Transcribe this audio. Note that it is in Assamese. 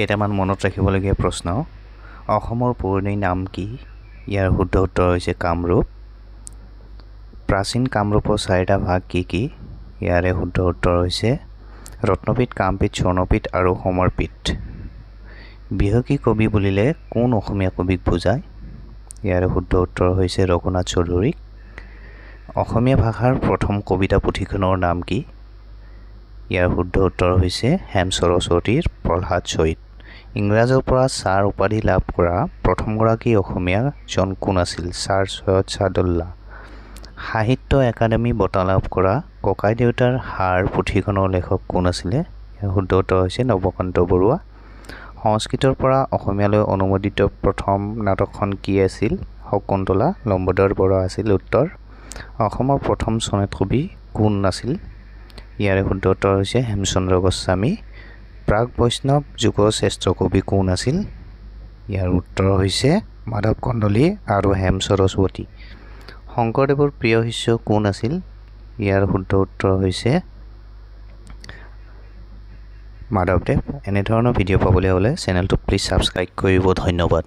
কেইটামান মনত ৰাখিবলগীয়া প্ৰশ্ন। অসমৰ পুৰণি নাম কি? ইয়াৰ শুদ্ধ উত্তৰ হৈছে কামৰূপ। প্ৰাচীন কামৰূপৰ 4টা ভাগ কি কি? ইয়াৰে শুদ্ধ উত্তৰ হৈছে ৰত্নপীঠ, কামপীঠ, স্বৰ্ণপীঠ আৰু সমৰপীঠ। বিহকী কবি বুলিলে কোন অসমীয়া কবিক বুজায়? ইয়াৰে শুদ্ধ উত্তৰ হৈছে ৰঘুনাথ চৌধুৰীক। অসমীয়া ভাষাৰ প্ৰথম কবিতা পুথিখনৰ নাম কি? ইয়াৰ শুদ্ধ উত্তৰ হৈছে হেম সৰস্বতীৰ প্ৰহ্লাদ চৰিত। ইংৰাজৰ পৰা ছাৰ উপাধি লাভ কৰা প্ৰথমগৰাকী অসমীয়া জন কোন আছিল? ছাৰ সৈয়দ ছাদুল্লাহ। সাহিত্য একাডেমী বঁটা লাভ কৰা ককাইদেউতাৰ হাড় পুথিখনৰ লেখক কোন আছিলে? ইয়াৰ শুদ্ধ উত্তৰ হৈছে নৱকান্ত বৰুৱা। সংস্কৃতৰ পৰা অসমীয়ালৈ অনুবাদিত প্ৰথম নাটকখন কি আছিল? শকুন্তলা। লম্বোদৰ বৰা আছিল উত্তৰ। অসমৰ প্ৰথম চনেট কবি কোন আছিল? ইয়াৰে শুদ্ধ উত্তৰ হৈছে হেমচন্দ্ৰ গোস্বামী। প্ৰাক বৈষ্ণৱ যুগৰ শ্ৰেষ্ঠ কবি কোন আছিল? ইয়াৰ উত্তৰ হৈছে মাধৱ কন্দলী আৰু হেম সৰস্বতী। শংকৰদেৱৰ প্ৰিয় শিষ্য কোন আছিল? ইয়াৰ শুদ্ধ উত্তৰ হৈছে মাধৱদেৱ। এনেধৰণৰ ভিডিঅ' পাবলৈ হ'লে চেনেলটো প্লিজ ছাবস্ক্ৰাইব কৰিব। ধন্যবাদ।